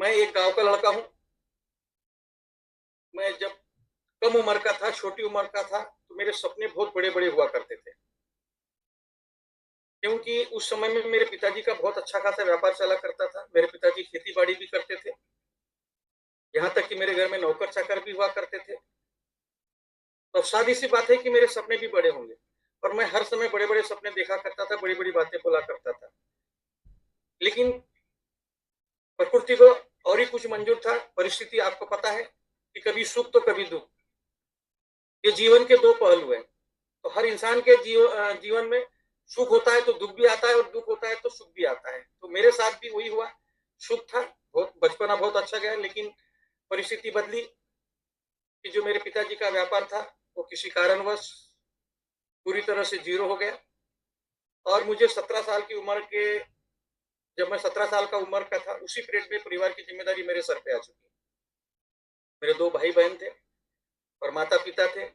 मैं एक गांव का लड़का हूँ। मैं जब कम उम्र का था, छोटी उम्र का था, तो मेरे सपने बहुत बड़े बड़े हुआ करते थे, क्योंकि उस समय में मेरे पिताजी का बहुत अच्छा खासा व्यापार चला करता था। मेरे पिताजी खेती बाड़ी भी करते थे, यहाँ तक कि मेरे घर में नौकर चाकर भी हुआ करते थे। तो सादी सी बात है कि मेरे सपने भी बड़े होंगे, और मैं हर समय बड़े बड़े सपने देखा करता था, बड़ी बड़ी बातें बोला करता था। लेकिन प्रकृति को और ही कुछ मंजूर था। परिस्थिति आपको पता है कि कभी सुख तो कभी दुख, ये जीवन के दो पहलू हैं। तो हर इंसान के जीवन में सुख होता है तो दुख भी आता है, और दुख होता है तो सुख भी आता है। तो मेरे साथ भी वही हुआ। सुख था, बहुत बचपना बहुत अच्छा गया, लेकिन परिस्थिति बदली कि जो मेरे पिताजी का व्यापार था वो किसी कारणवश पूरी तरह से जीरो हो गया। और मुझे 17 साल की उम्र के जब मैं 17 साल का उम्र का था, उसी पीरियड में परिवार की जिम्मेदारी मेरे सर पे आ चुकी। मेरे 2 भाई बहन थे और माता पिता थे।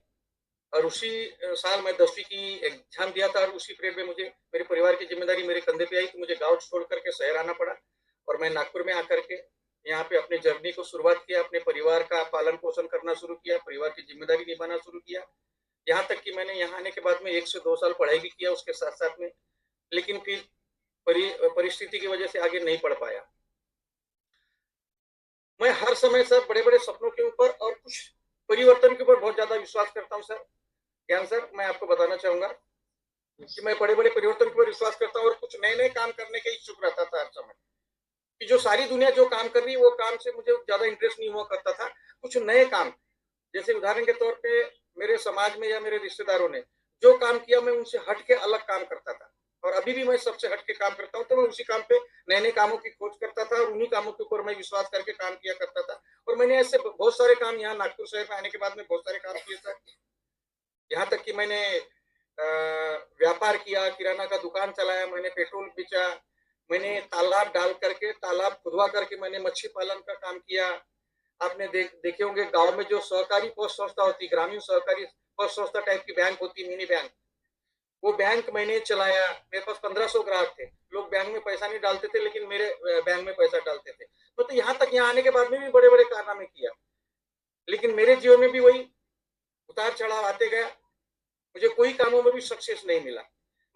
और उसी साल मैं 10वीं की एग्जाम दिया था, और उसी पीरियड में मुझे मेरे परिवार की जिम्मेदारी मेरे कंधे पे आई, तो मुझे गांव छोड़ करके शहर आना पड़ा। और मैं नागपुर में आकर के यहाँ पे अपने जर्नी को शुरुआत किया, अपने परिवार का पालन पोषण करना शुरू किया, परिवार की जिम्मेदारी निभाना शुरू किया। यहाँ तक कि मैंने यहाँ आने के बाद में 1 से 2 साल पढ़ाई भी किया उसके साथ साथ में। लेकिन फिर परिस्थिति की वजह से आगे नहीं पढ़ पाया। मैं हर समय सर बड़े बड़े सपनों के ऊपर और कुछ परिवर्तन के ऊपर बहुत ज्यादा विश्वास करता हूँ सर। ज्ञान सर, मैं आपको बताना चाहूंगा कि मैं बड़े बड़े परिवर्तन के ऊपर विश्वास करता हूँ और कुछ नए नए काम करने के इच्छुक रहता था हर समय। कि जो सारी दुनिया जो काम कर रही है वो काम से मुझे ज्यादा इंटरेस्ट नहीं हुआ करता था। कुछ नए काम, जैसे उदाहरण के तौर पे मेरे समाज में या मेरे रिश्तेदारों ने जो काम किया, मैं उनसे हट के अलग काम करता था। और अभी भी मैं सबसे हट के काम करता हूँ, तो मैं उसी काम पे नए नए कामों की खोज करता था, और उन्हीं कामों के ऊपर मैं विश्वास करके काम किया करता था। और मैंने ऐसे बहुत सारे काम यहाँ नागपुर शहर में आने के बाद में बहुत सारे काम किए सर। यहाँ तक कि मैंने व्यापार किया, किराना का दुकान चलाया, मैंने पेट्रोल बेचा, मैंने तालाब डाल करके, तालाब खुदवा करके मैंने मच्छी पालन का काम किया। आपने देखे होंगे गांव में जो सहकारी पोस्ट संस्था होती, ग्रामीण सहकारी पोस्ट संस्था टाइप की बैंक होती, मिनी बैंक, वो बैंक मैंने चलाया। मेरे पास 1500 ग्राहक थे। लोग बैंक में पैसा नहीं डालते थे, लेकिन मेरे बैंक में पैसा डालते थे। तो यहाँ तक यहाँ आने के बाद में भी बड़े बड़े कारनामे किया। लेकिन मेरे जीवन में भी वही उतार चढ़ाव आते गया। मुझे कोई कामों में भी सक्सेस नहीं मिला।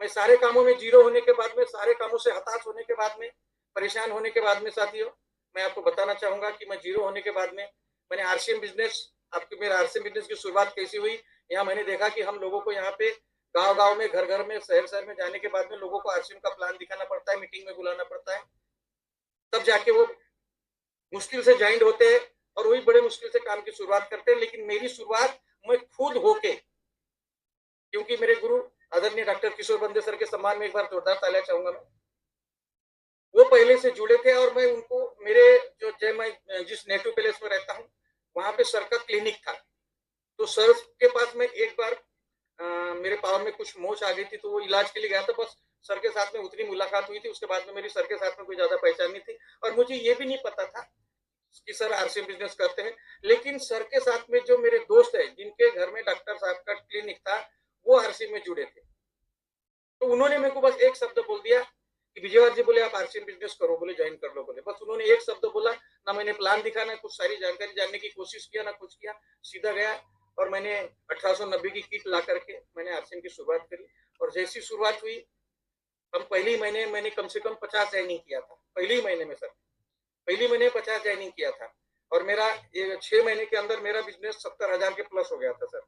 मैं सारे कामों में जीरो होने के बाद में, सारे कामों से हताश होने के बाद में, परेशान होने के बाद में साथियों, मैं आपको बताना चाहूंगा कि मैं जीरो होने के बाद में मैंने आरसीएम बिजनेस, आपके मेरा आरसीएम बिजनेस की शुरुआत कैसी हुई। यहाँ मैंने देखा कि हम लोगों को यहाँ पे गांव गांव में, घर घर में, शहर शहर में जाने के बाद में लोगों को आरसीएम का प्लान दिखाना पड़ता है, मीटिंग में बुलाना पड़ता है, तब जाके वो मुश्किल से ज्वाइंट होते हैं और वही बड़े मुश्किल से काम की शुरुआत करते हैं। लेकिन मेरी शुरुआत मैं खुद होके, क्योंकि मेरे गुरु आदरणीय डॉक्टर किशोर बंदे सर के सम्मान में एक बार जोरदार तालियां चाहूंगा मैं। वो पहले से जुड़े थे और मैं उनको, मेरे जो जय मैं जिस नेटिव प्लेस में रहता हूँ वहां पे सर का क्लिनिक था। तो सर के पास में एक बार मेरे पाँव में कुछ मोच आ गई थी, तो वो इलाज के लिए गया था। बस सर के साथ में उतनी मुलाकात हुई थी, उसके बाद में मेरी सर के साथ में कोई ज्यादा पहचान नहीं थी। और मुझे ये भी नहीं पता था कि सर आरसीएम बिजनेस करते हैं। लेकिन सर के साथ में जो मेरे दोस्त है, जिनके घर में डॉक्टर साहब का क्लिनिक था, वो आरसीएम में जुड़े थे। तो उन्होंने मेरे को बस एक शब्द बोल दिया कि विजयवार जी, बोले आप आरसीएम बिजनेस करो, बोले ज्वाइन कर लो, बोले। बस उन्होंने एक शब्द बोला, ना मैंने प्लान दिखा, ना कुछ सारी जानकारी जानने की कोशिश किया, ना कुछ किया, सीधा गया और मैंने 1890 की किट ला करके मैंने आरसीएम की शुरुआत करी। और जैसी शुरुआत हुई, हम पहले ही महीने मैंने कम से कम 50 ज्वाइनिंग किया था, पहले ही महीने में सर, पहले महीने 50 ज्वाइनिंग किया था। और मेरा 6 महीने के अंदर मेरा बिजनेस 70,000 के प्लस हो गया था सर,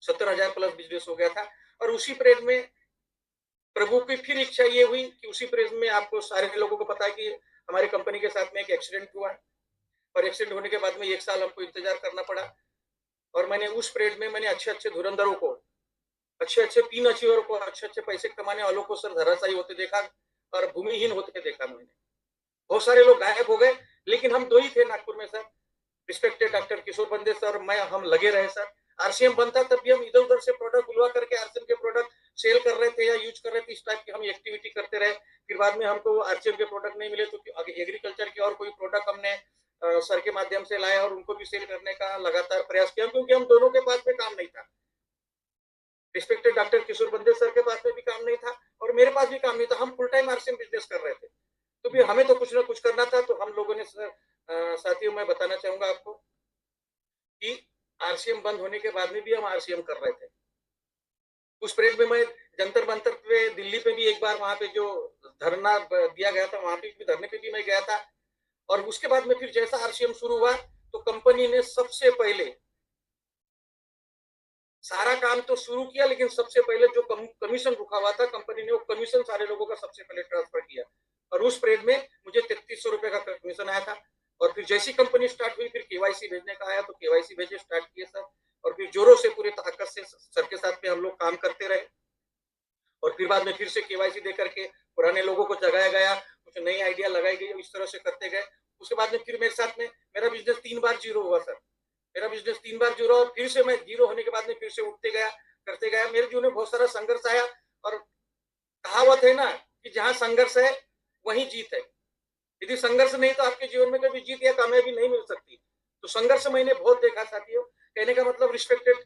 70,000 प्लस बिजनेस हो गया था। और उसी पीरियड में प्रभु की फिर इच्छा ये हुई कि उसी पीरियड में, आपको सारे लोगों को पता है कि हमारी कंपनी के साथ में एक एक्सीडेंट हुआ, और एक्सीडेंट होने के बाद में 1 साल हमको इंतजार करना पड़ा। और मैंने उस पीरियड में मैंने अच्छे अच्छे धुरंधरों को, अच्छे अच्छे 3 अचीवर को, अच्छे अच्छे पैसे कमाने वालों को सर धराशायी होते देखा और भूमिहीन होते देखा मैंने। बहुत सारे लोग गायब हो गए, लेकिन हम 2 ही थे नागपुर में सर, रिस्पेक्टेड डॉक्टर किशोर बंदे सर, मैं, हम लगे रहे सर। आरसीएम बनता तब भी हम इधर उधर से प्रोडक्ट बुलवा करके आरसीएम के प्रोडक्ट सेल कर रहे थे या यूज कर रहे थे, इस टाइप की हम एक्टिविटी करते रहे। फिर बाद में हमको आरसीएम के प्रोडक्ट नहीं मिले, तो एग्रीकल्चर की और कोई प्रोडक्ट हमने सर के माध्यम से लाया और उनको भी सेल करने का लगातार प्रयास किया, क्योंकि हम दोनों के पास में काम नहीं था। रिस्पेक्टेड डॉक्टर किशोर बंदे सर के पास में भी काम नहीं था और मेरे पास भी काम नहीं था। हम फुल टाइम आरसीएम बिजनेस कर रहे थे। तो फिर हमें तो कुछ ना कुछ करना था। तो हम लोगों ने सर साथियों, मैं बताना चाहूंगा आपको कि आरसीएम बंद होने के बाद में भी हम आरसीएम कर रहे थे। उस परेड में मैं जंतर मंतर पे दिल्ली पे भी एक बार वहां पे जो धरना दिया गया था, वहां पे भी धरने पे भी मैं गया था। और उसके बाद में फिर जैसा आरसीएम शुरू हुआ तो कंपनी ने सबसे पहले सारा काम तो शुरू किया, लेकिन सबसे पहले जो कमीशन रुका हुआ था कंपनी ने, वो कमीशन सारे लोगों का सबसे पहले ट्रांसफर किया। और उस परेड में मुझे 3300 रुपए का कमीशन आया था। और फिर जैसी कंपनी स्टार्ट हुई, फिर केवाईसी भेजने का आया तो केवाईसी भेजे, स्टार्ट किए सर। और फिर जोरों से पूरे ताकत से सर के साथ में हम लोग काम करते रहे। और फिर बाद में फिर से केवाईसी दे करके पुराने लोगों को जगाया गया, कुछ नई आइडिया लगाई गई, इस तरह से करते गए। उसके बाद में फिर मेरे साथ में मेरा बिजनेस 3 बार जीरो हुआ सर। मेरा बिजनेस 3 बार जीरो, और फिर से मैं जीरो होने के बाद में फिर से उठते गया, करते गया। मेरे जीवन में बहुत सारा संघर्ष आया। और कहावत है ना कि जहां संघर्ष है वहीं जीत है। यदि संघर्ष नहीं तो आपके जीवन में कभी जीत या कामयाबी नहीं मिल सकती। तो संघर्ष मैंने बहुत देखा साथियों। कहने का मतलब रिस्पेक्टेड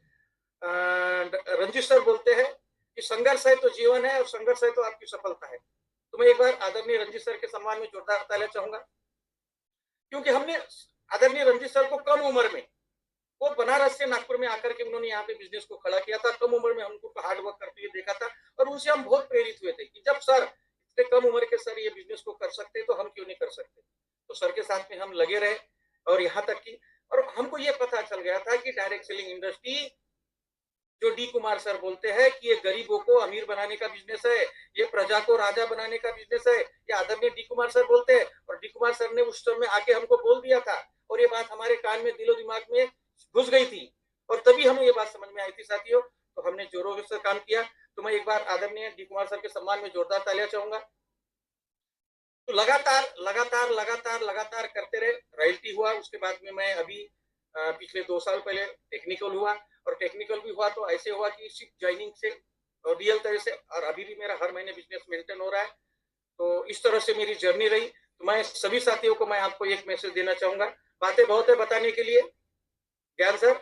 रंजीत सर बोलते हैं कि संघर्ष है तो जीवन है, और संघर्ष है तो आपकी सफलता है। तो मैं एक बार आदरणीय रंजीत सर के सम्मान में जोरदार तालियां चाहूंगा, क्योंकि हमने आदरणीय रंजीत सर को कम उम्र में, वो बनारस से नागपुर में आकर के उन्होंने यहाँ पे बिजनेस को खड़ा किया था। कम उम्र में हमको हार्ड वर्क करते हुए देखा था, और उनसे हम बहुत प्रेरित हुए थे कि जब सर इतने कम उम्र के सर ये बिजनेस को कर सकते तो हम क्यों नहीं कर सकते। तो सर के साथ में हम लगे रहे, और यहाँ तक की, और हमको ये पता चल गया था कि डायरेक्ट सेलिंग इंडस्ट्री, जो डी कुमार सर बोलते हैं कि ये गरीबों को अमीर बनाने का बिजनेस है, ये प्रजा को राजा बनाने का बिजनेस है, ये आदरणीय डी कुमार सर बोलते हैं। और डी कुमार सर ने उस समय आके हमको बोल दिया था, और ये बात हमारे कान में, दिलो दिमाग में घुस गई थी, और तभी हमें ये बात समझ में आई थी साथियों। तो हमने जोरों से काम किया। तो मैं एक बार आदरणीय डी कुमार सर के सम्मान में जोरदार तालियां चाहूंगा। तो लगातार लगातार लगातार लगातार करते रहे, रॉयल्टी हुआ। उसके बाद में मैं अभी पिछले 2 साल पहले टेक्निकल हुआ, और टेक्निकल भी हुआ तो ऐसे हुआ कि सिर्फ ज्वाइनिंग से और रियल तरह से, और अभी भी मेरा हर महीने बिजनेस मेंटेन हो रहा है। तो इस तरह से मेरी जर्नी रही। तो मैं सभी साथियों को मैं आपको एक मैसेज देना चाहूंगा। बातें बहुत है बताने के लिए ज्ञान सर,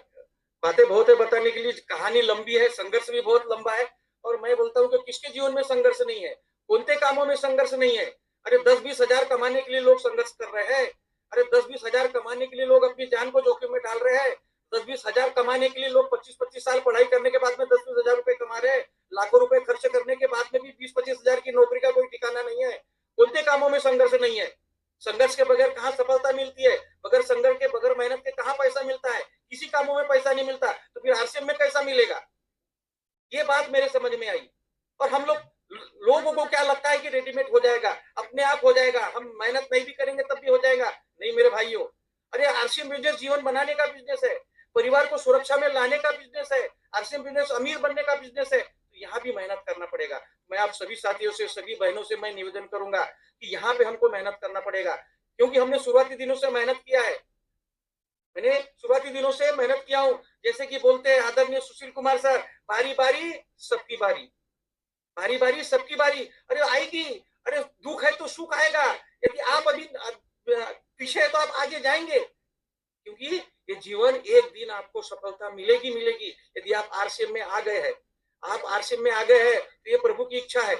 बातें बहुत है बताने के लिए, कहानी लंबी है, संघर्ष भी बहुत लंबा है। और मैं बोलता हूँ कि किसके जीवन में संघर्ष नहीं है, कौनते कामों में संघर्ष नहीं है। अरे 10-20 हजार कमाने के लिए लोग संघर्ष कर रहे हैं। अरे 10-20 हजार कमाने के लिए लोग अपनी जान को जोखिम में डाल रहे हैं। 10-20 हजार कमाने के लिए लोग 25-25 साल पढ़ाई करने के बाद में 10-20 हजार रुपए कमा रहे हैं। लाखों रुपए खर्च करने के बाद में भी 20-25 हजार की नौकरी का कोई ठिकाना नहीं है। कौनते कामों में संघर्ष नहीं है। संघर्ष के बगैर कहाँ सफलता मिलती है, बगैर संघर्ष के, बगैर मेहनत के कहाँ पैसा मिलता है। किसी कामों में पैसा नहीं मिलता, तो फिर आरसीएम में कैसा मिलेगा। ये बात मेरे समझ में आई। और हम लोगों को क्या लगता है कि रेडीमेड हो जाएगा, अपने आप हो जाएगा, हम मेहनत नहीं भी करेंगे तब भी हो जाएगा। नहीं मेरे भाइयों, अरे आरसीएम बिजनेस जीवन बनाने का बिजनेस है, परिवार को सुरक्षा में लाने का बिजनेस है। आरसीएम बिजनेस अमीर बनने का बिजनेस है। तो यहाँ भी मेहनत करना पड़ेगा। मैं आप सभी साथियों से, सभी बहनों से मैं निवेदन करूंगा कि यहाँ पे हमको मेहनत करना पड़ेगा, क्योंकि हमने शुरुआती दिनों से मेहनत किया है। मैंने शुरुआती दिनों से मेहनत किया हूँ। जैसे कि बोलते हैं आदरणीय सुशील कुमार सर, बारी बारी सबकी बारी, बारी बारी सबकी बारी। अरे आएगी, अरे दुख है तो सुख आएगा। यदि आप अभी पीछे है तो आप आगे जाएंगे, क्योंकि ये जीवन एक दिन आपको सफलता मिलेगी मिलेगी। यदि आप आरसीएम में आ गए हैं, आप आरसीएम में आ गए हैं, तो ये प्रभु की इच्छा है।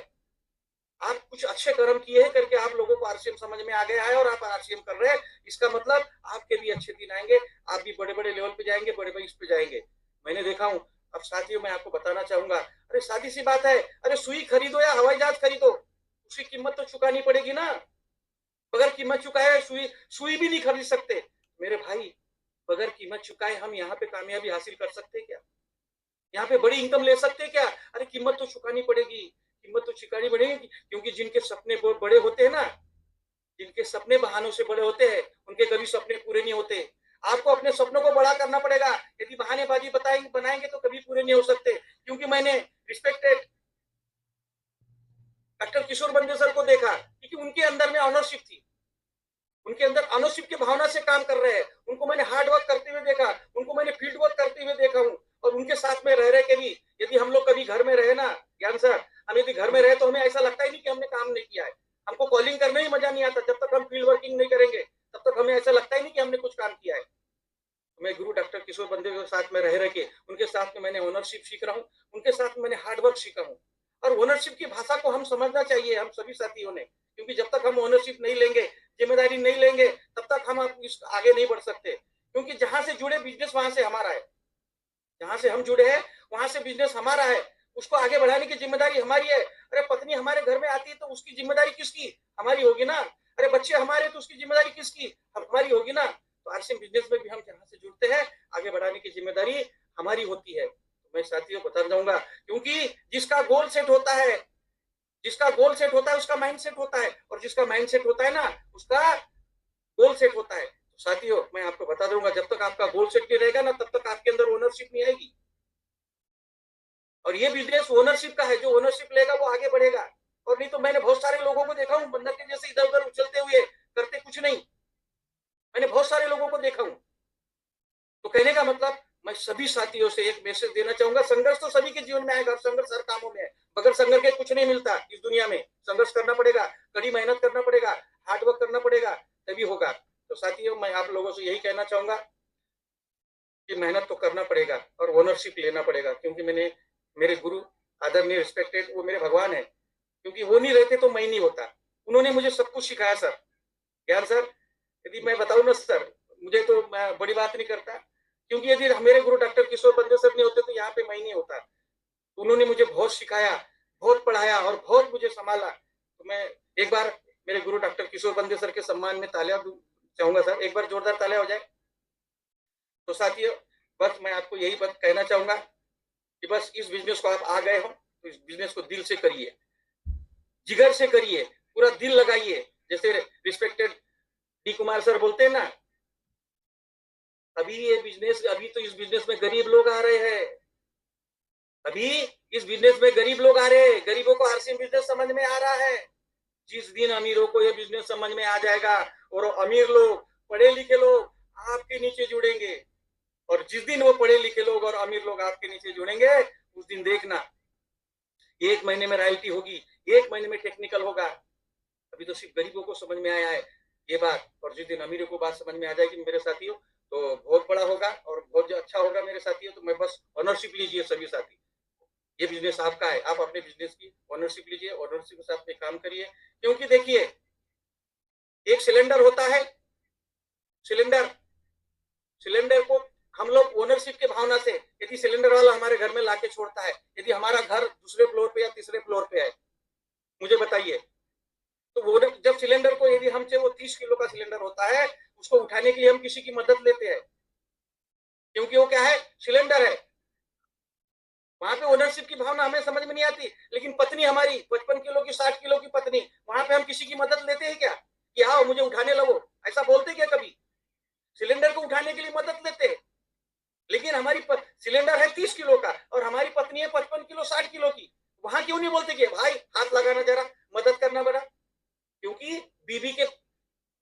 आप कुछ अच्छे कर्म किए हैं करके आप लोगों को आरसीएम समझ में आ गया है, और आप आरसीएम कर रहे हैं। इसका मतलब आपके भी अच्छे दिन आएंगे, आप भी बड़े बड़े लेवल पे जाएंगे, बड़े बड़े इस पे जाएंगे। मैंने देखा हूं। अब साथियों मैं आपको बताना चाहूंगा, अरे सादी सी बात है, अरे सुई खरीदो या हवाई जहाज खरीदो, उसकी कीमत तो चुकानी पड़ेगी ना। बगैर कीमत चुकाए सुई सुई भी नहीं खरीद सकते। मेरे भाई, बगैर कीमत चुकाए हम यहाँ पे कामयाबी हासिल कर सकते क्या, यहाँ पे बड़ी इनकम ले सकते क्या। अरे कीमत तो चुकानी पड़ेगी, कीमत तो चुकानी पड़ेगी, क्योंकि जिनके सपने बड़े होते हैं ना, जिनके सपने बहानों से बड़े होते हैं, उनके कभी सपने पूरे नहीं होते। आपको अपने सपनों को बड़ा करना पड़ेगा। यदि बहानेबाजी बनाएंगे तो कभी पूरे नहीं हो सकते। क्योंकि मैंने रिस्पेक्टेड डॉक्टर किशोर बंदे सर को देखा, क्योंकि उनके अंदर में ऑनरशिप थी, उनके अंदर ऑनरशिप की भावना से काम कर रहे हैं। उनको मैंने हार्ड वर्क करते हुए देखा, उनको मैंने फील्ड वर्क करते हुए देखा हूँ। और उनके साथ में रह के भी, यदि हम लोग कभी घर में रहे ना ज्ञान सर, हम यदि घर में रहे तो हमें ऐसा लगता ही नहीं कि हमने काम नहीं किया है। हमको कॉलिंग करने ही मजा नहीं आता। जब तक हम फील्ड वर्किंग नहीं करेंगे तब तक हमें ऐसा लगता ही नहीं कि हमने कुछ काम किया है। मैं गुरु डॉक्टर किशोर बंदे के साथ में रह के, उनके साथ में मैंने ओनरशिप सीख रहा हूँ, उनके साथ में मैंने हार्ड वर्क सीखा हूँ। और ओनरशिप की भाषा को हम समझना चाहिए, हम सभी साथियों ने, क्योंकि जब तक हम ओनरशिप नहीं लेंगे, जिम्मेदारी नहीं लेंगे, तब तक हम इस आगे नहीं बढ़ सकते। क्योंकि जहां से जुड़े बिजनेस वहां से हमारा है, जहां से हम जुड़े हैं वहां से बिजनेस हमारा है, उसको आगे बढ़ाने की जिम्मेदारी हमारी है। अरे पत्नी हमारे घर में आती है तो उसकी जिम्मेदारी किसकी? हमारी होगी ना। अरे बच्चे हमारे तो उसकी जिम्मेदारी किसकी? हमारी होगी ना। तो आरसीएम बिजनेस में भी हम जहां से जुड़ते हैं आगे बढ़ाने की जिम्मेदारी हमारी होती है। तो मैं साथियों बता जाऊंगा, क्योंकि जिसका गोल सेट होता है, जिसका गोल सेट होता है उसका माइंड सेट होता है, और जिसका माइंड सेट होता है ना उसका गोल सेट होता है। तो साथियों मैं आपको बता दूंगा, जब तक आपका गोल सेट नहीं रहेगा ना तब तक आपके अंदर ओनरशिप नहीं आएगी। और ये बिजनेस ओनरशिप का है, जो ओनरशिप लेगा वो आगे बढ़ेगा। और नहीं तो मैंने बहुत सारे लोगों को देखा हूँ बंदर के जैसे इधर उधर उछलते हुए, करते कुछ नहीं। मैंने बहुत सारे लोगों को देखा हूँ। तो कहने का मतलब मैं सभी साथियों से एक मैसेज देना चाहूंगा, संघर्ष तो सभी के जीवन में आएगा, संघर्ष हर कामों में है। बगैर संघर्ष के कुछ नहीं मिलता इस दुनिया में। संघर्ष करना पड़ेगा, कड़ी मेहनत करना पड़ेगा, हार्डवर्क करना पड़ेगा, तभी होगा। तो साथियों मैं आप लोगों से यही कहना चाहूंगा कि मेहनत तो करना पड़ेगा और ओनरशिप लेना पड़ेगा, क्योंकि मैंने मेरे गुरु आदरणीय रिस्पेक्टेड वो मेरे भगवान है, क्योंकि वो नहीं रहते तो मैं नहीं होता। उन्होंने मुझे सब कुछ सिखाया सर, ज्ञान सर। यदि मैं बताऊं ना सर, मुझे तो मैं बड़ी बात नहीं करता, क्योंकि यदि मेरे गुरु डॉक्टर किशोर बंदे सर नहीं होते तो यहाँ पे मैं नहीं होता। उन्होंने मुझे बहुत सिखाया, बहुत पढ़ाया और बहुत मुझे संभाला। तो मैं एक बार मेरे गुरु डॉक्टर किशोर बंदे सर के सम्मान में तालियां चाहूंगा सर, एक बार जोरदार तालियां हो जाए। तो साथियों बस मैं आपको यही बात कहना चाहूंगा कि बस इस बिजनेस को आप आ गए हो तो इस बिजनेस को दिल से करिए, जिगर से करिए, पूरा दिल लगाइए। जैसे रिस्पेक्टेड डी कुमार सर बोलते हैं ना, अभी ये बिजनेस, अभी तो इस बिजनेस में गरीब लोग आ रहे हैं, अभी इस बिजनेस में गरीब लोग आ रहे हैं, गरीबों को आरसीएम बिजनेस समझ में आ रहा है। जिस दिन अमीरों को ये बिजनेस समझ में आ जाएगा और अमीर लोग, पढ़े लिखे लोग आपके नीचे जुड़ेंगे, और जिस दिन वो पढ़े लिखे लोग और अमीर लोग आपके नीचे जुड़ेंगे उस दिन देखना, एक महीने में रॉयल्टी होगी, एक महीने में टेक्निकल होगा। अभी तो सिर्फ गरीबों को समझ में आया है ये बात, और जिस दिन अमीरों को बात समझ में आ जाएगी मेरे साथियों तो बहुत बड़ा होगा और बहुत अच्छा होगा मेरे साथियों। तो मैं बस ऑनरशिप लीजिए सभी साथी, ये बिजनेस आपका है, आप अपने बिजनेस की ऑनरशिप लीजिए, ऑनरशिप के साथ में काम करिए। क्योंकि देखिए एक सिलेंडर होता है, सिलेंडर, सिलेंडर को हम लोग ओनरशिप के भावना से, यदि सिलेंडर वाला हमारे घर में लाके छोड़ता है, यदि हमारा घर दूसरे फ्लोर पे या तीसरे फ्लोर पे है, मुझे बताइए, तो वो जब सिलेंडर को, यदि हमसे वो 30 किलो का सिलेंडर होता है, उसको उठाने के लिए हम किसी की मदद लेते हैं, क्योंकि वो क्या है, सिलेंडर है। वहां पे ओनरशिप की भावना हमें समझ में नहीं आती, लेकिन पत्नी हमारी 55 किलो की, 60 किलो की पत्नी, वहां पे हम किसी की मदद लेते हैं क्या कि आओ मुझे उठाने लगो, ऐसा बोलते क्या कभी? सिलेंडर को उठाने के लिए मदद लेते हैं, लेकिन हमारी सिलेंडर है 30 किलो का और हमारी पत्नी है 55 किलो 60 किलो की, वहां क्यों नहीं बोलते कि भाई हाथ लगाना जरा, मदद करना बड़ा? क्योंकि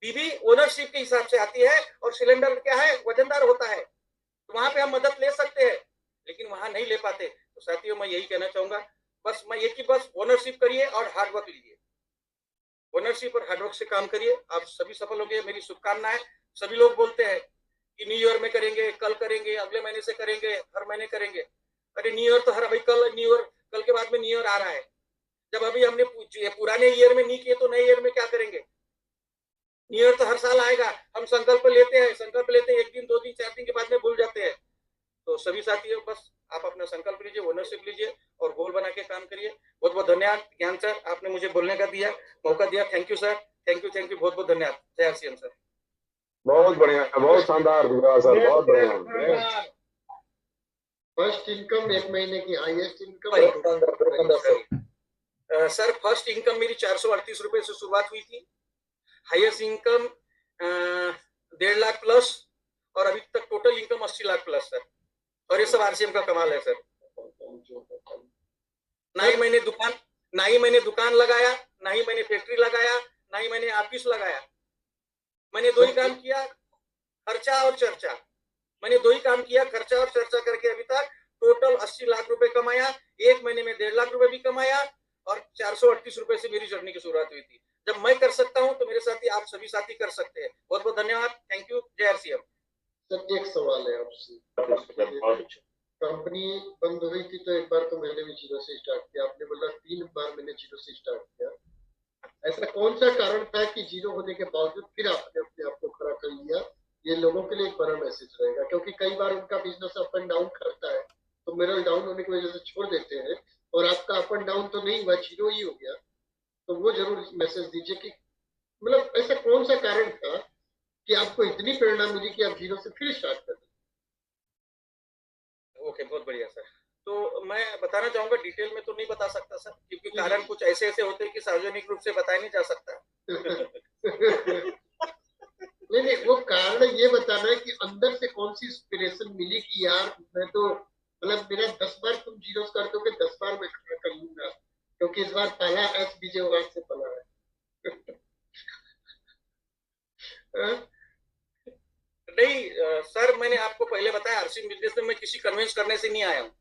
बीबी ओनरशिप के हिसाब से आती है और सिलेंडर क्या है, वजनदार होता है, तो वहां पे हम मदद ले सकते हैं, लेकिन वहां नहीं ले पाते। तो साथियों मैं यही कहना चाहूंगा, बस मैं एक ही, बस ओनरशिप करिए और हार्डवर्क लीजिए, ओनरशिप और हार्डवर्क से काम करिए, आप सभी सफल होंगे, मेरी शुभकामनाएं। सभी लोग बोलते हैं कि न्यू ईयर में करेंगे, कल करेंगे, अगले महीने से करेंगे, हर महीने करेंगे। अरे न्यू ईयर तो हर, अभी कल न्यू ईयर, कल के बाद में न्यू ईयर आ रहा है, जब अभी हमने पुराने ईयर में नहीं किए तो नए ईयर में क्या करेंगे? न्यू ईयर तो हर साल आएगा, हम संकल्प लेते हैं, संकल्प लेते हैं, एक दिन 2 दिन 4 दिन के बाद में भूल जाते हैं। तो सभी साथियों बस आप अपना संकल्प लीजिए, ओनरशिप लीजिए और गोल बना के काम करिए। बहुत बहुत धन्यवाद ज्ञान सर, आपने मुझे बोलने का दिया, मौका दिया, thank you sir, thank you, बहुत बहुत धन्यवाद। जय आरसीएम सर। बहुत बढ़िया, बहुत शानदार सर, बहुत बढ़िया। फर्स्ट इनकम एक महीने की highest income sir, first income मेरी 438 रुपए से शुरुआत हुई थी, हाईएस्ट इनकम 1.5 लाख प्लस, और अभी तक total income 80 lakh plus sir, और ये सब आरसीएम का कमाल है सर। ना ही मैंने दुकान लगाया, ना ही मैंने फैक्ट्री लगाया, ना ही मैंने ऑफिस लगाया, मैंने दो ही काम किया, खर्चा और चर्चा। मैंने दो ही काम किया, खर्चा और चर्चा करके अभी तक टोटल 80 लाख रुपए कमाया, एक महीने में 1.5 लाख रुपए भी कमाया, और 438 रुपए से मेरी जर्नी की शुरुआत हुई थी। जब मैं कर सकता हूं तो मेरे साथी, आप सभी साथी कर सकते हैं। बहुत बहुत धन्यवाद, थैंक यू, जय आरसीएम। सर एक सवाल है आपसे, कंपनी बंद हुई थी तो एक बार तो मैंने भी जीरो से स्टार्ट किया, आपने बोला 3 बार मैंने जीरो से स्टार्ट किया, ऐसा कौन सा कारण था कि जीरो होने के बावजूद फिर आपने अपने आप को खड़ा कर लिया? ये लोगों के लिए एक बड़ा मैसेज रहेगा, क्योंकि कई बार उनका बिजनेस अप एंड डाउन करता है, तो मिरर डाउन होने की वजह से छोड़ देते हैं, और आपका अप एंड डाउन तो नहीं हुआ, जीरो ही हो गया। तो वो जरूर मैसेज दीजिए कि मतलब ऐसा कौन सा कारण था कि आपको इतनी प्रेरणा मिली कि आप जीरो से फिर स्टार्ट कर दें? ओके, बहुत बढ़िया सर। तो मैं बताना चाहूंगा, डिटेल में तो नहीं बता सकता सर, क्योंकि जी, कारण जी। कुछ ऐसे ऐसे होते हैं कि सार्वजनिक रूप से बताया नहीं जा सकता। नहीं नहीं, वो कारण ये बताना है कि अंदर से कौन सी इंस्पिरेशन मिली कि यार मैं तो मतलब मेरा 10 बार तुम जीरोस कर दोगे, 10 बार मैं खड़ा कर लूंगा, क्योंकि इस बार पहला एस विजयवाड़ से पला है। हाँ? नहीं सर, मैंने आपको पहले बताया, आरसीएम बिजनेस में मैं किसी कन्विंस करने से नहीं आया हूँ।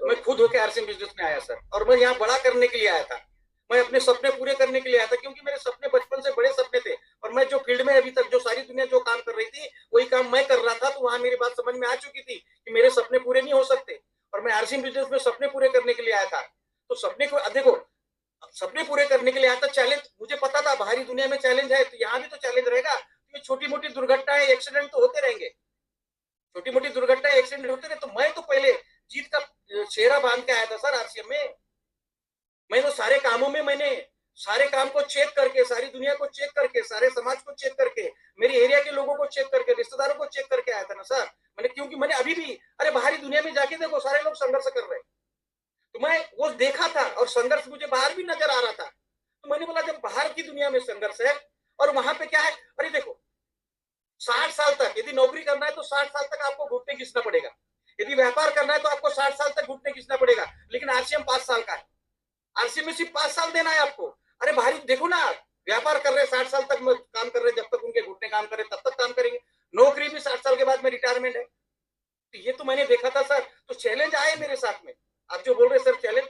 मैं तो खुद होकर आरसीएम बिजनेस में आया सर, और मैं यहाँ बड़ा करने के लिए आया था। मैं अपने सपने पूरे करने के लिए आया था, क्योंकि मेरे सपने बचपन से बड़े सपने थे, और मैं जो फील्ड में अभी तक जो सारी दुनिया जो काम कर रही थी वही काम मैं कर रहा था। तो वहां मेरी बात समझ में आ चुकी थी कि मेरे सपने पूरे नहीं हो सकते, और मैं आरसीएम बिजनेस में सपने पूरे करने के लिए आया था। तो सपने को देखो, सपने पूरे करने के लिए आया था। चैलेंज मुझे पता था, बाहरी दुनिया में चैलेंज है, तो यहाँ भी तो चैलेंज रहेगा। ये छोटी मोटी दुर्घटनाएं, एक्सीडेंट तो होते रहेंगे, छोटी मोटी दुर्घटनाएं एक्सीडेंट होते रहे। तो मैं तो पहले जीत का चेहरा बांध के आया था सर आरसीएम में। मैं तो सारे कामों में मैंने सारे काम को चेक करके, सारी दुनिया को चेक करके, सारे समाज को चेक करके, मेरे एरिया के लोगों को चेक करके, रिश्तेदारों को चेक करके आया था ना सर। मैंने, क्योंकि मैंने अभी भी, अरे बाहरी दुनिया में जाके देखो, सारे लोग संघर्ष कर रहे हैं, तो मैं वो देखा था, और संघर्ष मुझे बाहर भी नजर आ रहा था। तो मैंने बोला, जब बाहर की दुनिया में संघर्ष है और वहां पे क्या है, अरे देखो, 60 साल तक यदि नौकरी करना है तो 60 साल तक आपको घुटने घिसना पड़ेगा। यदि व्यापार करना है तो आपको 60 साल तक घुटने घिसना पड़ेगा। लेकिन आरसीएम 5 साल का है, आरसीएम में सिर्फ 5 साल देना है आपको। अरे भारी देखो ना, व्यापार कर रहे 60 साल तक काम कर रहे, जब तक उनके घुटने काम कर रहे तब तक काम करेंगे। नौकरी भी 60 साल के बाद में रिटायरमेंट है। तो ये तो मैंने देखा था सर। तो चैलेंज आए मेरे साथ में। आप जो बोल रहे सर चैलेंज,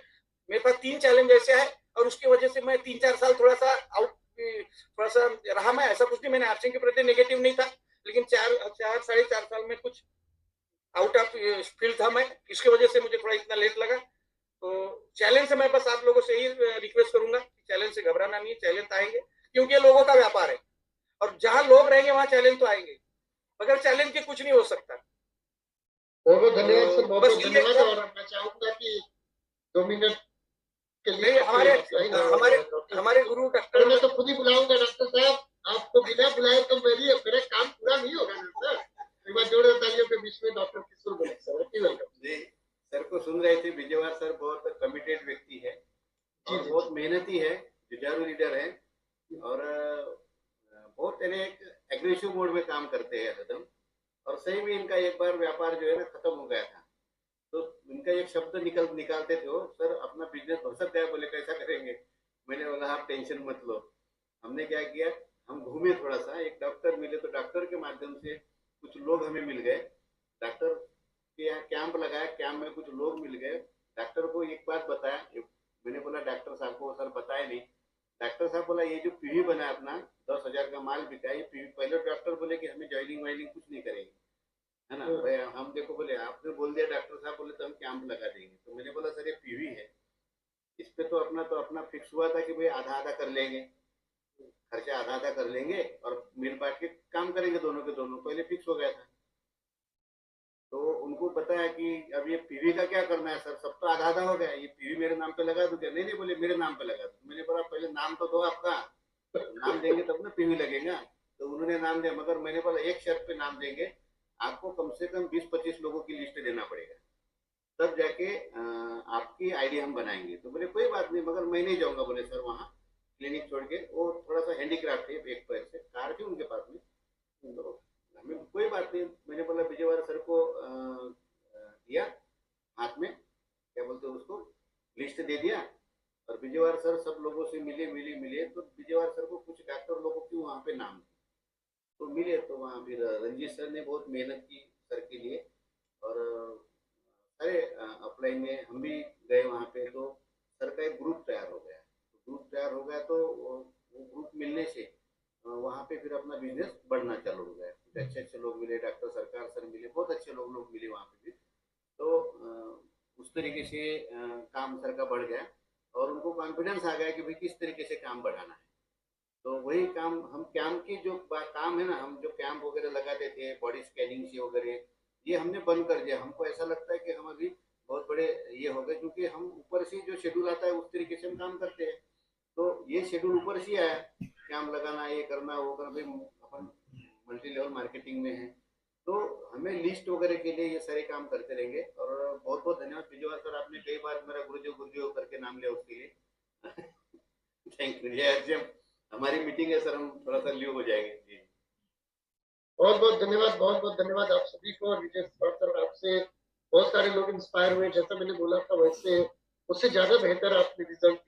मेरे पास 3 चैलेंज ऐसे है, और उसकी वजह से मैं 3-4 साल थोड़ा सा आउट, थोड़ा सा रहा। मैं ऐसा कुछ नहीं, मैंने आरसीएम के प्रति नेगेटिव नहीं था, लेकिन 4-4.5 साल में कुछ आउट ऑफ फील्ड था मैं, इसकी वजह से मुझे थोड़ा इतना लेट लगा। तो चैलेंज से मैं बस आप लोगों से ही रिक्वेस्ट करूंगा कि चैलेंज से घबराना नहीं है, चैलेंज तो आएंगे, क्योंकि ये लोगों का व्यापार है, और जहां लोग रहेंगे वहां चैलेंज तो आएंगे, बगैर चैलेंज के कुछ नहीं हो सकता। बहुत बहुत धन्यवाद सर, तो बहुत बस बहुत ये धन्यवाद। सर, और मैं चाहूंगा कि 2 मिनट के लिए नहीं, आपके लाइन, हमारे और डॉक्टर हमारे साहब, गुरु और डॉक्टर, मैं तो खुद ही बुलाऊंगा डॉक्टर साहब। आपको बिना बुलाए तो मेरा काम पूरा नहीं होगा ना सर। एक बार जोड़े तालियों के बीच में डॉक्टर किशोर बोले सर, वेलकम जी। सर को सुन रहे थे, विजयवार सर बहुत कमिटेड व्यक्ति है और जी। बहुत मेहनती है, जुझारू लीडर है, और बहुत एक एग्रेसिव मोड में काम करते हैं एकदम। और सही में इनका एक बार व्यापार जो है ना खत्म हो गया था, तो इनका एक शब्द निकालते थे वो, सर अपना बिजनेस भसक गया, बोले कैसा करेंगे। मैंने बोला आप टेंशन मत लो। हमने क्या किया, हम घूमे थोड़ा सा, एक डॉक्टर मिले, तो डॉक्टर के माध्यम से कुछ लोग हमें मिल गए। डॉक्टर के यहाँ कैंप लगाया, कैंप में कुछ लोग मिल गए। डॉक्टर को एक बात बताया, मैंने बोला डॉक्टर साहब को, सर बताए नहीं। डॉक्टर साहब बोला ये जो पीवी बना है अपना 10,000 का माल बिका है, ये पीवी। पहले डॉक्टर बोले कि हमें ज्वाइनिंग वाइनिंग कुछ नहीं करेंगे, है ना भाई। हम देखो बोले, आपने बोल दिया डॉक्टर साहब, बोले तो हम कैंप लगा देंगे। तो मैंने बोला सर ये पीवी है, इस पे तो अपना फिक्स हुआ था कि भाई आधा आधा कर लेंगे, खर्चा आधा आधा कर लेंगे और मिल बांट के काम करेंगे, दोनों के दोनों पहले फिक्स हो गया था। तो उनको पता है कि अब ये पीवी का क्या करना है सर, सब तो आधा आधा हो गया, ये पीवी मेरे नाम पे लगा दो क्या। नहीं नहीं, बोले मेरे नाम पे लगा दो। मैंने बोला पहले नाम तो दो आपका, नाम देंगे तब ना पीवी लगेगा। तो उन्होंने नाम दिया, मगर मैंने बोला एक शर्त पे नाम देंगे, आपको कम से कम 20-25 लोगों की लिस्ट देना पड़ेगा, तब जाके आपकी आईडी हम बनाएंगे। तो बोले कोई बात नहीं, मगर मैं नहीं जाऊंगा, बोले सर वहाँ क्लिनिक छोड़ के। वो थोड़ा सा हैंडीक्राफ्ट है, एक पैर से कार थी उनके पास में, तो हमें कोई बात नहीं। मैंने बोला विजयवाड़ा सर को दिया हाथ में, क्या बोलते हैं उसको, लिस्ट दे दिया। और विजयवाड़ा सर सब लोगों से मिले। तो विजयवाड़ा सर को कुछ डॉक्टर लोगों की वहाँ पे नाम तो मिले। तो वहाँ फिर रंजीत सर ने बहुत मेहनत की सर के लिए, और अरे अपलाइन में हम भी गए वहाँ पे। तो सर का एक ग्रुप तैयार हो गया, तो वो ग्रुप मिलने से वहाँ पे फिर अपना बिजनेस बढ़ना चालू हो गया। कुछ अच्छे अच्छे लोग मिले, डॉक्टर सरकार सर मिले, बहुत अच्छे लोग मिले वहाँ पे भी। तो उस तरीके से काम सर का बढ़ गया। और उनको कॉन्फिडेंस आ गया कि भाई किस तरीके से काम बढ़ाना है। तो वही काम हम कैंप की जो काम है ना, हम जो कैंप वगैरह लगाते थे बॉडी स्कैनिंग से वगैरह, ये हमने बंद कर दिया। हमको ऐसा लगता है कि हम अभी बहुत बड़े ये हो गए, क्योंकि हम ऊपर से जो शेड्यूल आता है उस तरीके से हम काम करते हैं। तो ये शेड्यूल ऊपर से आया, कैंप लगाना, ये करना, वो करना। भाई अपन मल्टी लेवल मार्केटिंग में है, तो हमें लिस्ट वगैरह के लिए ये सारे काम करते रहेंगे। और बहुत बहुत धन्यवाद बिजवाल सर, आपने कई बार मेरा गुरुजी करके नाम लिया, उसके लिए थैंक यू। जय, हमारी मीटिंग है सर, हम थोड़ा सा लीव हो जाएंगे जी। बहुत बहुत धन्यवाद, बहुत बहुत धन्यवाद आप सभी को। और विजय सर, आपसे बहुत सारे लोग इंस्पायर हुए, जैसा मैंने बोला था वैसे उससे ज्यादा बेहतर आपने रिजल्ट